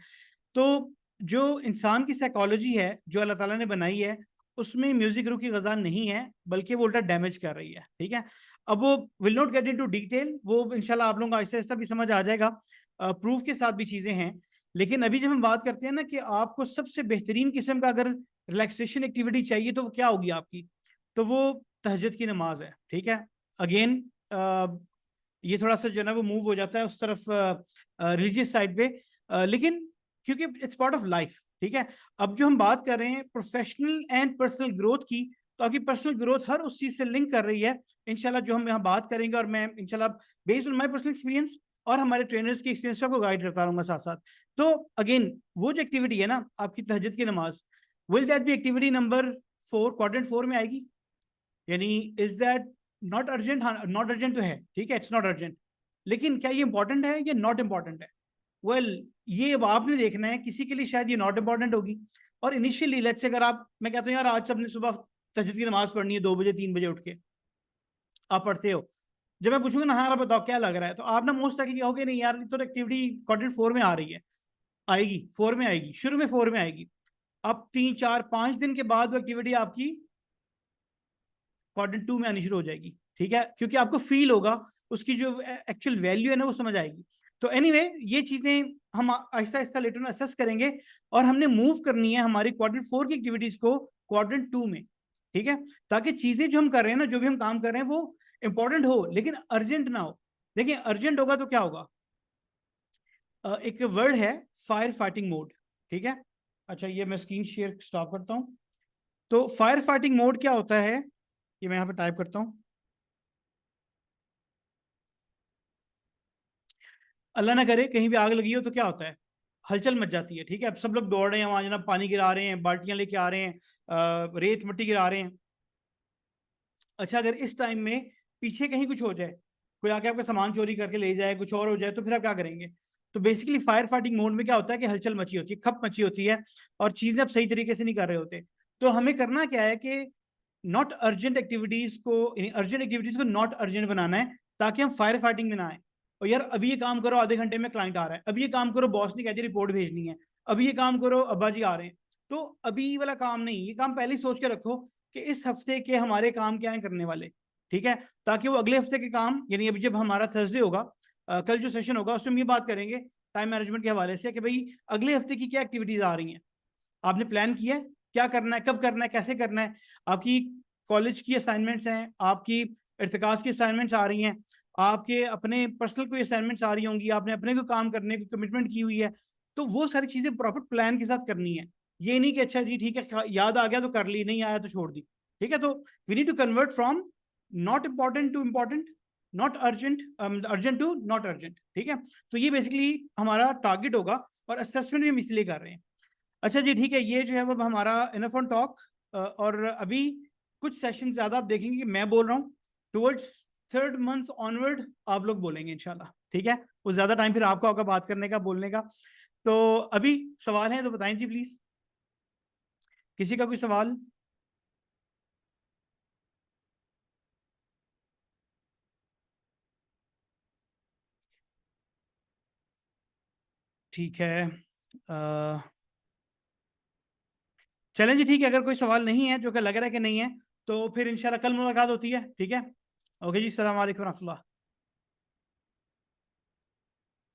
तो जो इंसान की साइकोलॉजी है जो अल्लाह ताला ने बनाई है, उसमें म्यूजिक रूह की गजा नहीं है, बल्कि वो उल्टा डैमेज कर रही है। ठीक है, अब वो will not get into detail, वो इंशाल्लाह आप लोगों को आहिस्ता आहिस्ता भी समझ आ जाएगा, प्रूफ के साथ भी चीजें हैं। लेकिन अभी जब हम बात करते हैं ना कि आपको सबसे बेहतरीन किस्म का अगर रिलैक्सेशन एक्टिविटी चाहिए तो वो क्या होगी आपकी, तो वो तहज्जुद की नमाज है। ठीक है, अगेन ये थोड़ा सा जो है ना वो मूव हो जाता है उस तरफ रिलीजियस साइड पे, लेकिन क्योंकि इट्स पार्ट ऑफ लाइफ। ठीक है, अब जो हम बात कर रहे हैं प्रोफेशनल एंड पर्सनल ग्रोथ की, तो आपकी पर्सनल ग्रोथ हर उस चीज से लिंक कर रही है इंशाल्लाह, जो हम यहाँ बात करेंगे। और मैं इंशाल्लाह based on my personal experience और हमारे ट्रेनर्स के एक्सपीरियंस पे आपको गाइड करता रहूंगा साथ साथ। तो अगेन वो जो एक्टिविटी है ना आपकी तहज्जुद की नमाज, will that be activity number 4, quadrant 4 में आएगी? यानी इज दैट नॉट अर्जेंट? हाँ, नॉट अर्जेंट तो है, ठीक है, इट्स नॉट अर्जेंट, लेकिन क्या ये इंपॉर्टेंट है या नॉट इंपॉर्टेंट है? वेल ये अब आपने देखना है, किसी के लिए शायद ये नॉट इंपॉर्टेंट होगी। और इनिशियली लेट्स से अगर आप, मैं कहता हूँ यार आज सबने सुबह तहज्जुद की नमाज पढ़नी है 2 बजे 3 बजे उठ के, आप पढ़ते हो, जब मैं पूछूंगा ना हाँ यार बताओ क्या लग रहा है, तो आप ना मोस्ट likely कहोगे नहीं यार ये तो एक्टिविटी क्वाड्रेंट 4 में आ रही है। आएगी 4 में, आएगी शुरू में 4 में आएगी, अब 3 4 5 दिन के बाद वो एक्टिविटी आपकी क्वाड्रेंट 2 में आनी शुरू हो जाएगी। ठीक है, क्योंकि आपको फील होगा, उसकी जो एक्चुअल वैल्यू है ना वो समझ आएगी। तो एनीवे ये चीजें हम आहिस्ता आहिस्ता लेटर में असेस करेंगे, और हमने मूव करनी है हमारी क्वाड्रेंट 4 की एक्टिविटीज को क्वाड्रेंट 2 में। ठीक है, ताकि चीजें जो हम कर रहे हैं ना, जो भी हम काम कर रहे हैं वो इंपॉर्टेंट हो लेकिन अर्जेंट ना हो। देखिए अर्जेंट होगा तो क्या होगा, एक वर्ड है फायर फाइटिंग मोड। ठीक है, अच्छा ये मैं स्क्रीन शेयर स्टॉप करता हूं। तो फायर फाइटिंग मोड क्या होता है, ये मैं यहाँ पे टाइप करता हूँ। अल्लाह ना करे कहीं भी आग लगी हो तो क्या होता है, हलचल मच जाती है। ठीक है, अब सब लोग दौड़ रहे हैं वहां, जनाब पानी गिरा रहे हैं, बाल्टियां लेके आ रहे हैं, रेत मिट्टी गिरा रहे हैं। अच्छा अगर इस टाइम में पीछे कहीं कुछ हो जाए, कोई आके आपका सामान चोरी करके ले जाए, कुछ और हो जाए, तो फिर आप क्या करेंगे? तो बेसिकली फायर फाइटिंग मोड में क्या होता है कि हलचल मची होती है, खप मची होती है, और चीजें आप सही तरीके से नहीं कर रहे होते। तो हमें करना क्या है कि नॉट अर्जेंट एक्टिविटीज को, अर्जेंट एक्टिविटीज को नॉट अर्जेंट बनाना है, ताकि हम फायर फाइटिंग में ना आए। और यार अभी ये काम करो आधे घंटे में क्लाइंट आ रहा है, अभी ये काम करो बॉस ने कह दिया रिपोर्ट भेजनी है, अभी ये काम करो अब्बा जी आ रहे हैं। तो अभी वाला काम नहीं, ये काम पहले ही सोच के रखो कि इस हफ्ते के हमारे काम क्या है करने वाले। ठीक है, ताकि वो अगले हफ्ते के काम, यानी अभी जब हमारा थर्सडे होगा, कल जो सेशन होगा उसमें हम ये बात करेंगे टाइम मैनेजमेंट के हवाले से कि भाई अगले हफ्ते की क्या एक्टिविटीज आ रही हैं, आपने प्लान किया है क्या करना है, कब करना है, कैसे करना है। आपकी कॉलेज की असाइनमेंट्स हैं, आपकी इर्तिकाज की असाइनमेंट्स आ रही हैं, आपके अपने पर्सनल कोई असाइनमेंट्स आ रही होंगी, आपने अपने को काम करने की कमिटमेंट की हुई है, तो वो सारी चीजें प्रॉपर प्लान के साथ करनी है। ये नहीं कि अच्छा जी ठीक है याद आ गया तो कर ली, नहीं आया तो छोड़ दी। ठीक है, तो we need to convert from not important to important, not urgent urgent to not urgent. ठीक है, तो ये बेसिकली हमारा टारगेट होगा, और असेसमेंट भी हम इसलिए कर रहे हैं। अच्छा जी ठीक है, ये जो है वो हमारा इनफ ऑन टॉक। और अभी कुछ सेशन ज्यादा आप देखेंगे कि मैं बोल रहा हूँ, टुवर्ड्स 3rd मंथ ऑनवर्ड आप लोग बोलेंगे इंशाल्लाह। ठीक है, वो ज्यादा टाइम फिर आपका होगा बात करने का, बोलने का। तो अभी सवाल है तो बताएं जी प्लीज, किसी का कोई सवाल? ठीक है, चलें जी ठीक है, अगर कोई सवाल नहीं है, जो कि लग रहा है कि नहीं है, तो फिर इंशाल्लाह कल मुलाकात होती है। ठीक है, ओके जी, सलाम अलैकुम रहमतुल्लाह।